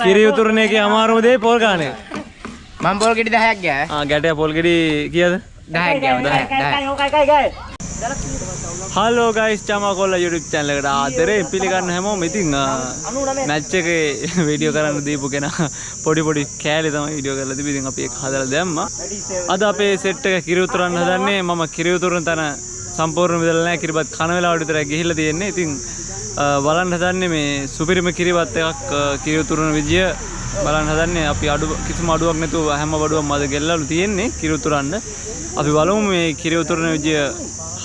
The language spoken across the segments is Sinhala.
කිරි උතුරන එකේ අමාරුම දේ පොල් ගන්න එක. මම පොල් ගෙඩි 10ක් ගෑ. ගැටය පොල් ගෙඩි කීයද? 10ක් ගෑ. 10. හලෝ ගයිස් චමකොල්ල YouTube channel එකට ආදරේ පිළිගන්න හැමෝම. ඉතින් මැච් එකේ වීඩියෝ කරන්න දීපු කෙනා පොඩි කෑලි තමයි වීඩියෝ කරලා තිබි. ඉතින් අපි ඒක හදලා දැම්මා. අද අපේ සෙට් එක කිරි උතුරන්න හදන්නේ. මම කිරි උතුරන තැන සම්පූර්ණ විදලා නැහැ. කිරිබත් කන වෙලාවට විතරයි ගිහිල්ලා තියෙන්නේ. ඉතින් බලන්න හදන්නේ මේ සුපිරිම කිරිබත් එකක් කිරි උතුරන විදිය බලන්න හදන්නේ. අපි කිසිම අඩුවක් නැතුව හැම බඩුවක්ම අද ගෙල්ලලු තියෙන්නේ කිරි උතුරන්න. අපි බලමු මේ කිරි උතුරන විදිය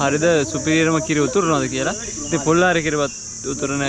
හරිද සුපිරියරම කිරි උතුරනවද කියලා. ඉතින් පොල්ලාරේ කිරිබත් උතුරන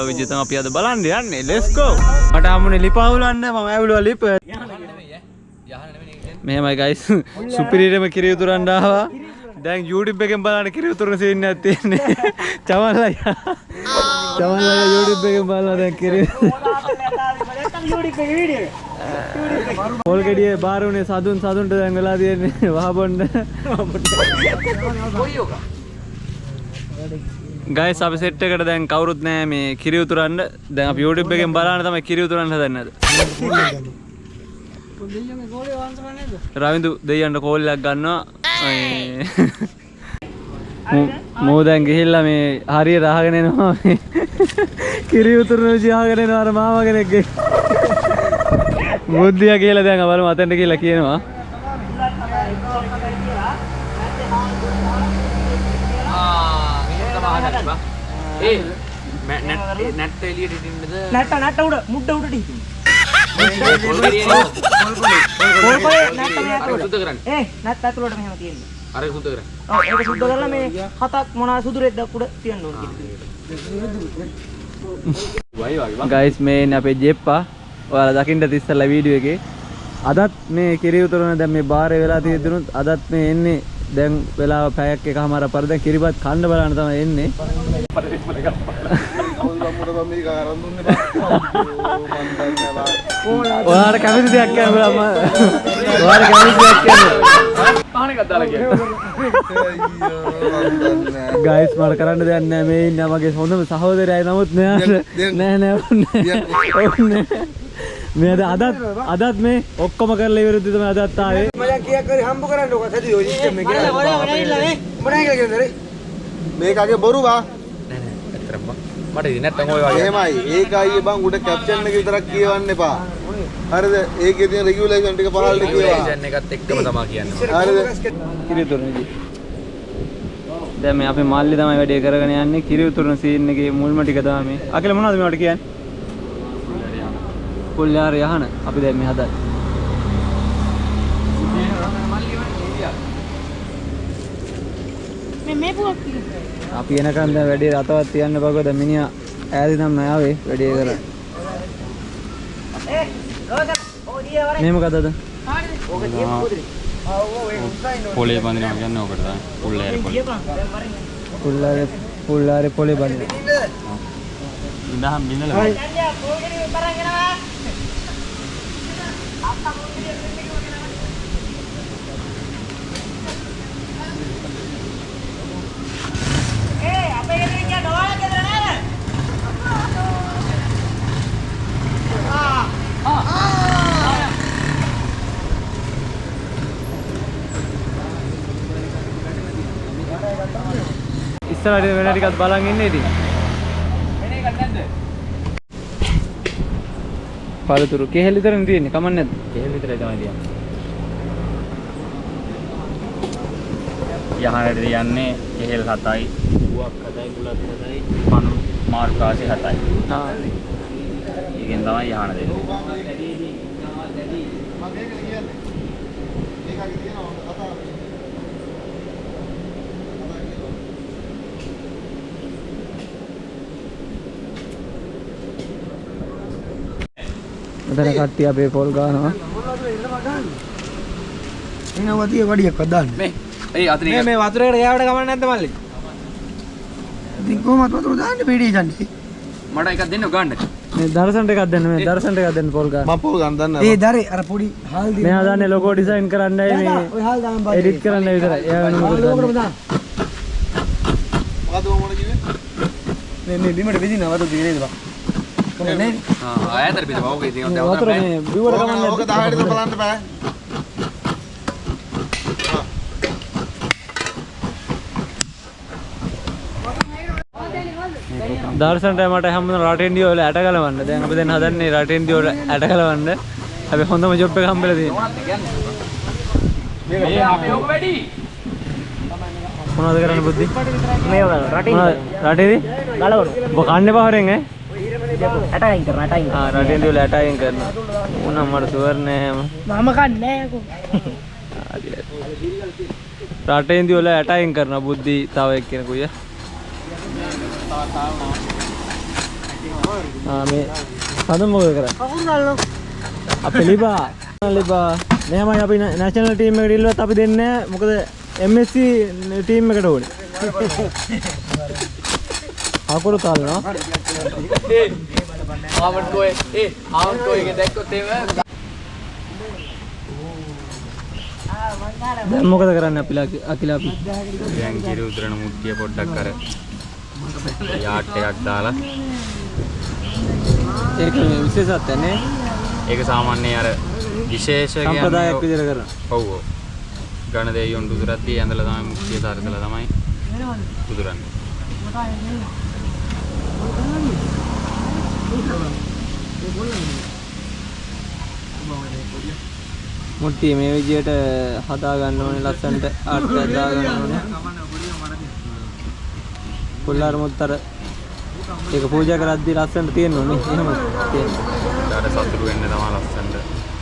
විදිය තමයි අපි අද බලන්න යන්නේ. let's go. මට හම්බුනේ ලිපහුලන්න මම ඇවිල්ලා ලිප. මෙහෙමයි guys සුපිරියරම කිරි උතුරන්න ආවා. දැන් YouTube එකෙන් බලන්න කිරි උතුරන සීන් එකක් තියෙන්නේ. චමල්ලා YouTube එකෙන් බලලා දැන් කිරි පොල් ගෙඩියේ බාරුනේ සතුන්ට දැන් වෙලා තියෙන්නේ වහබොන්න. ගයිස් අපි සෙට් එකට දැන් කවුරුත් නැහැ මේ කිරි උතුරන්න. දැන් අපි YouTube එකෙන් බලන්න තමයි කිරි උතුරන්න හදන්නේ අද. රවින්දු දෙයියන්ට කෝල් එකක් ගන්නවා. මෝ දැන් ගිහිල්ලා මේ හරියට අහගෙන එනවා මේ කිරි උතුරන විදිහ අහගෙන එනවා අර මාමා කෙනෙක්ගේ බුද්ධිය කියලා. දැන් බලමු අතෙන්ට කියලා කියනවා. නැට්ට එළියට ඉදින්නද? නැට්ට උඩ මුඩ උඩට හිටින්න. නැට්ට ඇතුළට මෙහෙම තියෙන්නේ. අර සුද්ධ කරන්න. ඔව් ඒක සුද්ධ කරලා මේ හතක් මොනවා සුදුරෙද්ද උඩ තියන්න ඕනේ. ගයිස් මේ ඉන්නේ අපේ ජෙප්පා. ඔයාලා දකින්න ඉස්සෙල්ලා වීඩියෝ එකේ. අදත් මේ කිරි උතුරන දැන් මේ බාරේ වෙලා තියෙද්දිනුත් අදත් මේ එන්නේ. දැන් වෙලාව පැයක් එකමාර පර දැන් කිරිබත් කන්න බලන්න තමයි එන්නේ. ඔයාලා කැමති දෙයක් කියන්න බෑ මම. ඔයාලා කැමති දෙයක් කියන්න. පහන එකක් දාලා කියන්න. ගයිස් මට කරන්න දෙයක් නැහැ. මේ ඉන්නේ මගේ හොඳම සහෝදරයයි. නමුත් නෑ මේ අදත් මේ ඔක්කොම කරලා ඉවරද තමයි අදත් ආවේ. මම කීයක් හරි හම්බ කරන්න ඕක සැදී ඔය සිස්ටම් එක කියලා. මොනවා කියලා මේකගේ බොරු බා. නෑ ඇත්තටම මට ඉතින් නැත්තම් ඔය වගේ. එහෙමයි. ඒකයි බං උඩ කැප්ෂන් එක විතරක් කියවන්න එපා. හරිද? ඒකේ තියෙන රෙගියුලේෂන් ටික පහළට කියවා. රෙගියුලේෂන් එකත් එක්කම තමයි කියන්නේ. හරිද? කිරි උතුරනදී. දැන් මේ අපේ මල්ලි තමයි වැඩේ කරගෙන යන්නේ. කිරි උතුරන සීන් එකේ මුල්ම ටික තමයි මේ. අකල මොනවද මේවට කියන්නේ? පොල්ලාර යහන අපි දැන් මේ හදන්නේ. මේ පුවක් අපි එනකන් දැන් වැඩේ රතවත් තියන්න බගෝ. දැන් මිනිහා ඈදි නම් ආවේ වැඩේ කරා. මේ මොකදද? පොලේ බඳිනවා කියන්නේ ඔකට තමයි. පුල්ලාරේ පොලේ බඳිනවා. ඉඳහම් බින්දලා. ඉස්සරහට වෙන ටිකක් බලන් ඉන්නේ ඉතින්. වෙන එකක් නැද්ද? පළතුරු කෙහෙල් විතරනේ තියෙන්නේ. කමක් නැද්ද? කෙහෙල් විතරයි තමයි තියන්නේ. යහනට යන්නේ කෙහෙල් 7යි, බුවක් 7යි, බුලත් 7යි, පණු මාර්කාසි 7යි. හා. ඒකෙන් තමයි යහන දෙන්නේ. මෙතන කට්ටිය අපේ පොල් ගන්නවා. එනවා වතිය වඩියක් දාන්න. මේ අතරින් මේ වතුරේකට ගෑවට ගමන් නැද්ද මල්ලි? ඉතින් කොහමද වතුර දාන්නේ පීඩී ගන්නේ? මට එකක් දෙන්න ගන්න. මේ දර්ශනට එකක් දෙන්න මේ දර්ශනට එකක් දෙන්න පොල් ගන්න. මම පොල් ගන්න දන්නේ ඒ දරේ අර පොඩි හාල් දින. මෙයා දන්නේ ලොගෝ ඩිසයින් කරන්නයි මේ ඔය හාල් දාන්න බෑ. එඩිට් කරන්න විතරයි. එයා වෙන මොකද ලෝකෙම දන්නේ. දාන්න. මොකද මොන කිව්වේ? මේ බිමට විදින වතුර දිනේද බා. ඈතට පිට බවගේ ඉතින් මේ වතුර මේ බිව්වට කමන්නේ ඕක 10ට විතර බලන්න බෑ. දර්ශනට මට හැමෝම රටෙන්ඩිය වල ඇට ගලවන්න. දැන් අපි දැන් හදන්නේ රටෙන්ඩිය වල ඇට ගලවන්න. අපි හොඳම ජොබ් එක හම්බෙලා තියෙනවා. මේ අපේ ඔක වැඩි. මොනවද කරන්න බුද්ධි? මේ රටින් රටේදී ගලවන. ඔබ කන්නේ පහරෙන් ඈ? ඇටයින් කරන ඇටයින්. රටෙන්ඩිය වල ඇටයින් කරනවා. උනම් මට සුවර් නෑ හැම. මම කන්නේ නෑ රටෙන්ඩිය වල ඇටයින් කරනවා බුද්ධි තව එක්කෙනෙකුය. මේ හදමු මොකද කරන්නේ? කවුරු ගල්ලෝ? අපේ ලිබා මෙහෙමයි අපි නැෂනල් ටීම් එකට ඉල්ලුවත් අපි දෙන්නේ නැහැ. මොකද MSC ටීම් එකට ඕනේ. අකුරු තාලනවා. ආවන්ට් කෝයේ දැක්කොත් එහෙම දැන් මොකද කරන්නේ අකිලා අපි? දැන් කිරි උතරන මුට්ටිය පොඩ්ඩක් අර යාට් එකක් දාලා ඒක විශේෂත්වය නේ. ඒක සාමාන්‍යයෙන් අර විශේෂ කියන්නේ සම්ප්‍රදායක් විදිහට කරනවා. ඔව් ඔව්. ඝන දෙයියොන් උදුරද්දී ඇඳලා තමයි මුට්ටිය සාරකලා තමයි උදුරන්නේ. මුට්ටිය මේ විදිහට හදා ගන්න ඕනේ ලස්සනට ආට් එකක් දා ගන්න ඕනේ. කොල්ලාර මුත්තර ඒක පූජා කරද්දී ලස්සනට තියෙන්න ඕනේ. එහෙම තියෙන්න. ඊට සතුරු වෙන්න තමයි ලස්සනට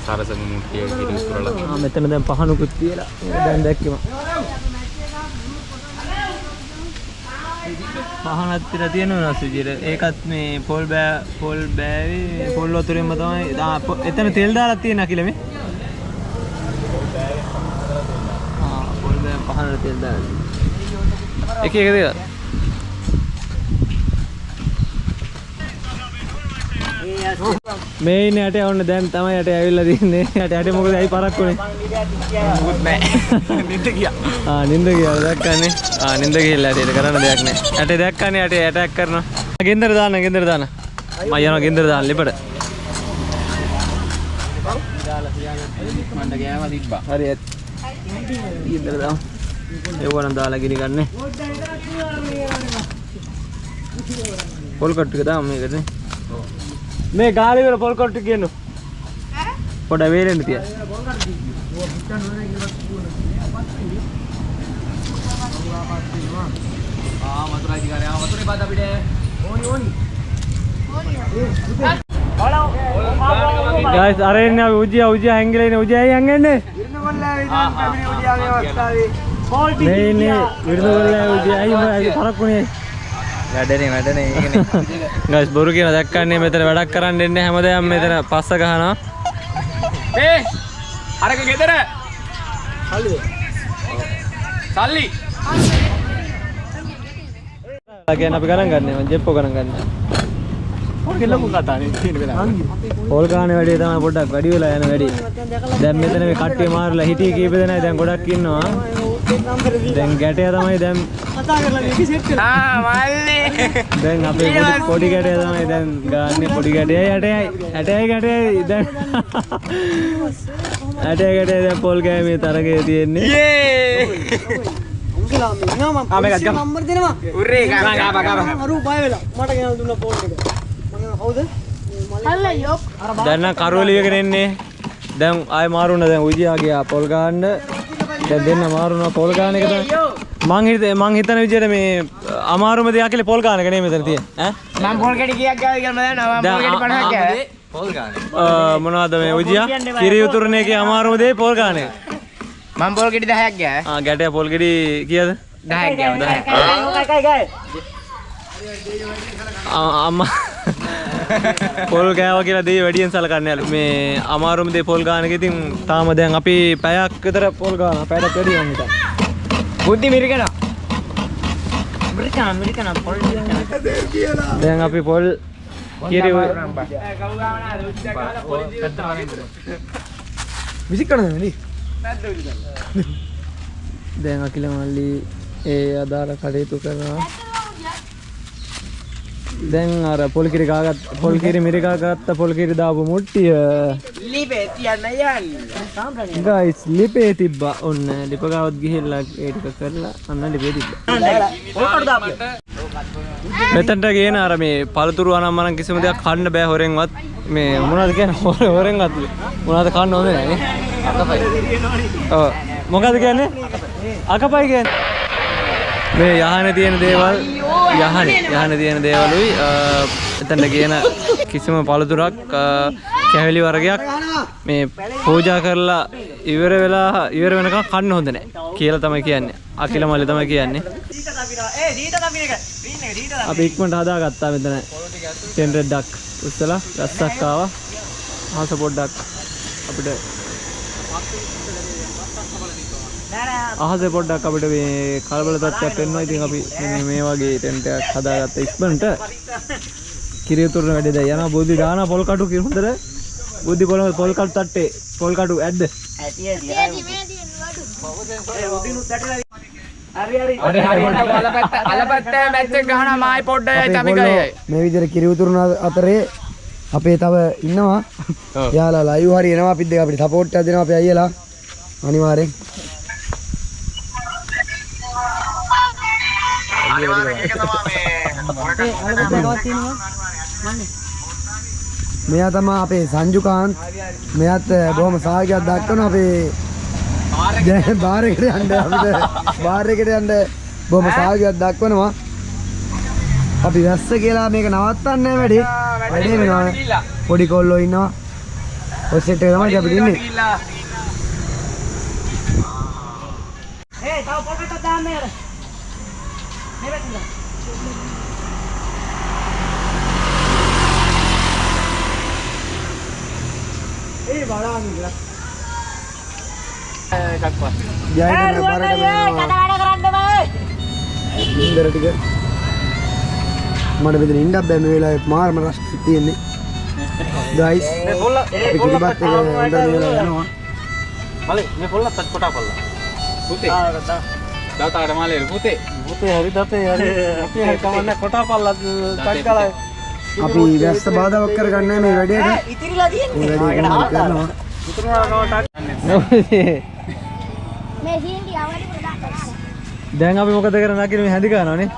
සරසමු මුට්ටිය කිරි උතුරලා. මෙතන දැන් පහනුකුත් තියලා දැන් දැක්කම. පහනක් තියලා තියෙනවා නස් විදියට. ඒකත් මේ පොල් බෑවේ පොල් වතුරෙන්ම තමයි එතන තෙල් දාලා තියෙනවා කියලා මේ. පොල් බෑ පහනට තෙල් දාලා. එක දෙයක්. මේ ඉන්නේ ඇටේ ඔන්න දැන් තමයි ඇටේ ඇවිල්ලා තින්නේ. ඇටේ මොකද ඇයි පරක්කුනේ? මොකුත් නෑ. නින්ද ගියා. නින්ද ගියා දැක්කනේ. නින්ද ගිහලා ඇටේට කරන්න දෙයක් නෑ. ඇටේ දැක්කනේ ඇටේ ඇටැක් කරනවා. ගෙන්දර දාන්න. මම යනවා ගෙන්දර දාන්න ලිපට. මන්ට ගෑම තිබ්බා. හරි ගෙන්දර දාමු. ඒවනම් දාලා ගිනි ගන්න. පොල් කට් ටික දාමු මේකට නේ. මේ ගාලි වල පොල් කොට්ටු කියනු. පොඩ වේලෙන්න තිය. වතුරයි දිගාරේ වතුරේ පාද අපිට ඕනි ගයිස් අර එන්නේ අපි උජියා හැංගිලා ඉන්නේ. උජියා හැංගෙන්නේ. මේ ඉන්නේ විරුණුගොල්ලේ උජියා අයි පරක්කුනේ. වැඩනේ ඒකනේ. ගයිස් බොරු කියන දැක්කන්නේ මෙතන වැඩක් කරන්න එන්නේ හැමදාම මෙතන පස්ස ගහනවා. මේ අරක ගෙදර සල්ලි කියන අපි ගණන් ගන්න මම ජෙප්පෝ ගණන් ගන්න. ඔක ලොකු කතානේ තියෙන වෙලාව. පොල් ගාන වැඩි තමයි පොඩ්ඩක් වැඩි වෙලා යන වැඩි. දැන් මෙතන මේ කට්ටිය මාරලා හිටියේ කීප දෙනායි දැන් ගොඩක් ඉන්නවා. දැන් ගැටය තමයි දැන් කතා කරලා මේක සෙට් කරලා මල්ලි දැන් අපේ පොඩි ගැටය තමයි දැන් ගාන්නේ. පොඩි ගැටයයි ඇටයයි ගැටයයි දැන් ඇටය ගැටය දැන් පොල් ගෑමේ තරගයේ තියෙන්නේ. උන්ගලා මේ නම නම්බර් දෙනවා උරේ ගාපා අරු බය වෙලා මට ගෙනල් දුන්නා ෆෝන් එක මම කවුද හල්ලයෝ දැන් නම් කරවලි එකගෙන එන්නේ. දැන් ආයෙ මාරුණා. දැන් උජියා ගියා පොල් ගාන්න. දැන් දෙන්න මාරුණා පොල් ගාන එක තමයි. මං හිතන විදිහට මේ අමාරුම දෙයක් කියලා පොල් ගාන එක නේ මෙතන තියෙන්නේ. ඈ මම පොල් කැටි කීයක් ගාවි කියලා මම දන්නවා. මම පොල් කැටි 50ක් ගාවේ. පොල් ගානේ මොනවද මේ උජියා කිරි උතුරන එකේ අමාරුම දේ පොල් ගාන එක. මම පොල් කැටි 10ක් ගාවේ. ගැටය පොල් ගෙඩි කීයද? 10ක් ගාවේ. 10ක් අම්මා පොල් ගෑවා කියලා දෙයි වැඩියෙන් සලකන්නේ නැහැ. මේ අමාරුම දේ පොල් ගාන එක. ඉතින් තාම දැන් අපි පැයක් විතර පොල් ගානවා. පැයකට වැඩි වුණා හිටා. බුද්ධි මිරිකන පොල් දැන් අපි පොල් කිරි විසික් කරනද නේ? දැන් අකිල මල්ලි ඒ අදාළ කටයුතු කරනවා. දැන් අර පොල් කිරි කාගත් පොල් කිරි මිරිකා ගත්ත පොල් කිරි දාපු මුට්ටිය ලිපේ තියන්න යන්නේ. ගයිස් ලිපේ තිබ්බා. ඔන්න ලිප ගාවත් ගිහිල්ලා ඒ ටික කරලා අන්න ලිපේ තිබ්බා. මෙතනට ගේන අර මේ පළතුරු අනම්මනම් කිසිම දෙයක් කන්න බෑ හොරෙන්වත්. මේ මොනවද කියන්නේ හොරෙන්වත් මොනවද කන්න ඕනේ නැහැ නේ. අකපයි. ඔව් මොකද කියන්නේ? අකපයි කියන්නේ. මේ යහනේ තියෙන දේවල් යහනේ තියෙන දේවලුයි එතනට ගේන කිසිම පළතුරක් කැවිලි වර්ගයක් මේ පූජා කරලා ඉවර වෙනකන් කන්න හොඳ නැහැ කියලා තමයි කියන්නේ. අකිල මල්ලි තමයි කියන්නේ. අපි ඉක්මනට හදාගත්තා මෙතන ටෙන්ඩර් ඩක් උස්සලා රස්සක් ආවා. ආස පොඩ්ඩක් අපිට අහසේ පොඩ්ඩක් අපිට මේ කලබල තත්ත්වයක් වෙනවා. ඉතින් අපි මේ වගේ ටෙන්ට් එකක් හදාගත්ත ඉක්මනට කිරිය තුරන වැඩේ දැන් යනවා. බුද්ධි දාන පොල් කටු කිරුන්දර බුද්ධි පොල් කටු තට්ටේ පොල් කටු ඇද්ද? මේ විදිහට කිරි උතුරන අතරේ අපේ තව ඉන්නවා. යාලා ලයිව් හරි එනවා. අපිත් දෙක අපිට සපෝට් එකක් දෙනවා අපේ අයියලා. අනිවාර්යෙන්. මෙයා තමයි අපේ සංජුකාන්ත්. මෙයාත් බොහොම සහායයක් දක්වනවා අපේ දැන් බාර් එකට යන්න බොහොම සහායයක් දක්වනවා. අපි වැස්ස කියලා මේක නවත්තන්නේ නැහැ වැඩේ වෙනවා. පොඩි කොල්ලෝ ඉන්නවා. ඔය සෙට් එක තමයි අපිට ඉන්නේ. තව පොකට දාන්න යාර. ඒ බලන්න එකක් වත්. ජයන බාරකට කතා කරන්න බෑ. ඉන්දර ටික මට මෙතන ඉන්න බෑ මේ වෙලාවේ මාරම රෂ් තියෙන්නේ. ගයිස් මේ පොල්ල අපි කිරිබත් එක හොඳ යනවා. මලේ මේ පොල්ල තත් කොටා පොල්ල. පුතේ. දාතාට මාලේ පුතේ. පුතේ හරි දතේ හරි. අපි හරි කවන්න කොටා පොල්ල තක්කලා. අපි වැස්ස බාධාවක් කරගන්නේ මේ වැඩේට. ඉතිරිලා තියෙන්නේ. මේ වැඩේ කරනවා. ඉතිරිලා නෝටක්. මේ සීන්ටි අවුලට දාන්න. දැන් අපි මොකද කරන්නේ නැකින මේ හැඳි ගන්නවනේ.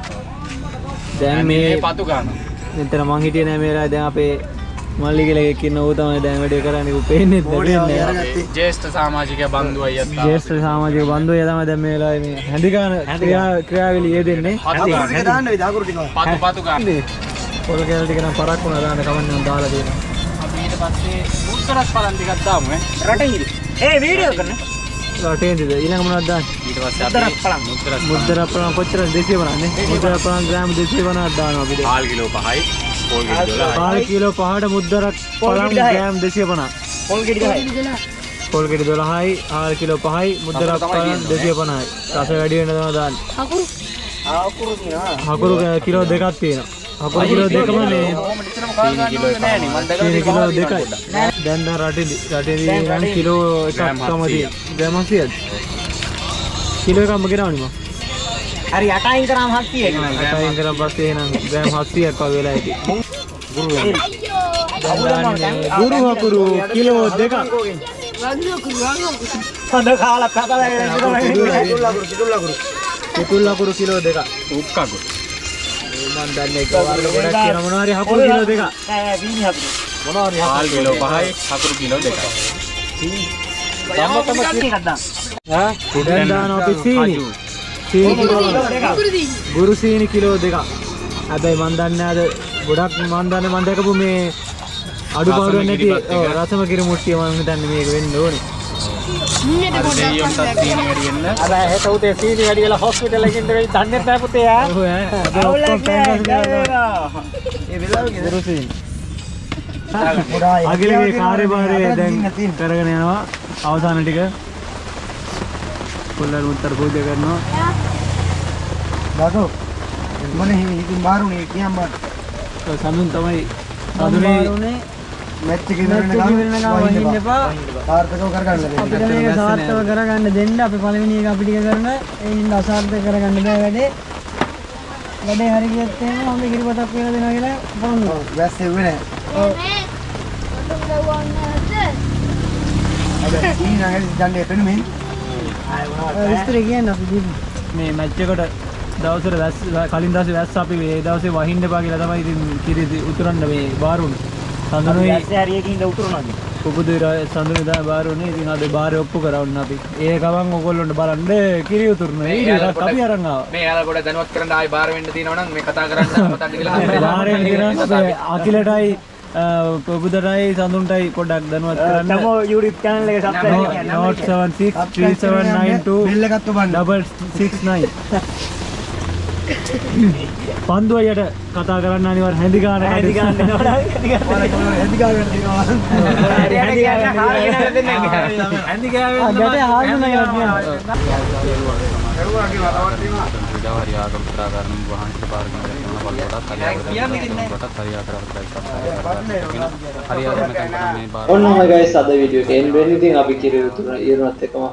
දැන් මේ පතු ගන්නවා. මෙතන මං හිටියේ නෑ මේ වෙලාවේ. දැන් අපේ මල්ලි කියලා එකෙක් ඉන්න ඌ තමයි දැන් වැඩේ කරන්නේ. ඌ පේන්නේ නැහැ. ජේෂ්ඨ සමාජික බන්දු අයියා තමයි. ජේෂ්ඨ සමාජික බන්දු අයියා තමයි දැන් මේ වෙලාවේ මේ හැඳි ගන්න ක්‍රියාවලිය යෙදෙන්නේ. පතු දාන්න වේද අකුරු ටික. පතු ගන්න. පොල් කැල ටික නම් පරක් වුණා දාන්න කවන්නේ නම් දාලා දෙනවා. අපි ඊට පස්සේ මුද්දරස් බලන් ටිකක් දාමු ඈ. රටින් ඉරි. වීඩියෝ කරන්න. රටින්ද ඊළඟ මොනවද දාන්නේ? ඊට පස්සේ අපි මුද්දරස් බලන් කොච්චර 200 බලන්නේ? මුද්දරස් බලන් ග්‍රෑම් 250ක් දානවා අපිට. 4 කිලෝ 5යි. පොල් කිලෝ 5ට මුද්දරක් බලන් ග්‍රෑම් 250. පොල් ගෙඩි 10යි. පොල් ගෙඩි 12යි. 4 කිලෝ 5යි. මුද්දරක් බලන් 250යි. රස වැඩි වෙන තමයි දාන්නේ. අකුරු තියෙනවා. අකුරු කිලෝ දෙකක් තියෙනවා. අකුරු කිලෝ දෙකම නේ. 3 කිලෝ එකක් නෑනේ. මම කිලෝ දෙකයි. දැන් රටේදී නම් කිලෝ එකක් තමයි ග්‍රෑම් 80ද? කිලෝ එකක්ම ගෙනවනේ මම. හරි 8යින් කරාම 700ක්. 8යින් කරා පස්සේ එහෙනම් ග්‍රෑම් 700ක් වගේ වෙලා හිටියේ. ගුරු වෙනවා. ගුරු අකුරු කිලෝ දෙකක්. හොඳ කාලක් හදලා කිතුල් අකුරු කිලෝ දෙකක්. උක්කකුරු. මන් දන්නේ ගවල් ගොඩක් කියන මොනවා හරි අකුරු කිලෝ දෙකක්. නෑ වීනි අකුරු. මොනවා හරි 4 කිලෝ 5යි අකුරු කිලෝ දෙකක්. ධම්මතම එකක් දාන්න. දැන් දාන අපි සීනි. සීනි කිලෝ දෙකක්. ගුරු සීනි කිලෝ දෙකක්. හැබැයි මන් දන්නේ අද ගොඩක් මන් දැකපු මේ අඩුපාඩු නැති රසම කිරි මුට්ටිය මම හිතන්නේ මේක වෙන්න ඕනේ. අර දෙයියන්ටත් සීනි වැඩි වෙන්න. අර හෙට උදේ සීනි වැඩි වෙලා හොස්පිටල් එකකින් ඉඳලා දන්නේ නැහැ පුතේ ඈ. ඔව් ඈ. ඔක්කොම ඒ වෙලාවේ ගුරු සීනි. අගිලගේ කාර්යභාරය දැන් කරගෙන යනවා. අවසාන ටික කොල්ලන් උත්තර පූජා කරනවා. දාසෝ මොනේ ඉතින් බාරුනේ කියම් බා. සමුන් තමයි සමුනේ මැච් එකේ ඉන්න ගාව වහින්න එපා. සාර්ථකව කරගන්න දෙන්න. අපිට මේක සාර්ථකව කරගන්න දෙන්න. අපි පළවෙනි එක අපි ටික කරන ඒ හින්දා අසාර්ථක කරගන්න බෑ වැඩේ. වැඩේ හරි ගියත් එහෙම හොඳ කිරිපතක් වෙලා දෙනවා කියලා බලන්න. වැස්ස එව්වේ නැහැ. අද ඊනගේ දන්නේ පෙනුමින්. විස්තර කියන්න අපි දීමු. මේ මැච් එකට දවසට කලින් දවසේ වැස්ස අපි ඒ දවසේ වහින්න එපා කියලා තමයි ඉතින් කිරි උතුරන්න මේ බාරුනේ. සඳනුයි වැස්සේ හරියකින් ඉඳ උතුරනවා. පුබුදුයි සඳනුයි තමයි බාරුනේ. ඉතින් අද බාරේ ඔප්පු කරවන්න අපි. ඒ ගමන් ඔයගොල්ලොන්ට බලන්න කිරි උතුරන. ඊට අපි අරන් ආවා. මේ යාලා කොට දැනුවත් කරන්න ආයි බාර වෙන්න තියෙනවා නම් මේ කතා කරන්න මතන්න කියලා බාරේ කියනවා අකිලටයි පුබුදටයි සඳුන්ටයි පොඩ්ඩක් දැනුවත් කරන්න. තමෝ YouTube channel එක subscribe කරන්න. Note 76 3792 බෙල් එකත් ඔබන්න. 669 පන්දුවයට කතා කරන්න අනිවාර්ය හැඳි ගන්න හැඳි ගන්න දෙනවා. හැඳි ගන්න දෙනවා. හැඳි ගන්න හාරගෙන දෙන්නේ. හැඳි ගාවෙන්න ගැටේ හාරගෙන යනවා. ඔන්න ගයිස් අද වීඩියෝ එක එන්න වෙන්නේ ඉතින් අපි කිරි උතුර ඊරුවත් එකම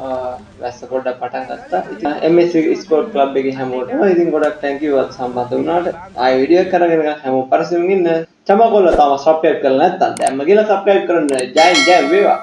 වැස්ස පොඩ්ඩක් පටන් ගත්තා. ඉතින් MS ස්පෝර්ට් ක්ලබ් එකේ හැමෝටම ඉතින් ගොඩක් thank you වත් සම්බන්ධ වුණාට. ආයෙ වීඩියෝ එක කරගෙන හැමෝම පරිස්සමින් ඉන්න. චමකොල්ල තාම subscribe කරලා නැත්නම් දැම්ම කියලා subscribe කරන්න. ජය ජය වේවා.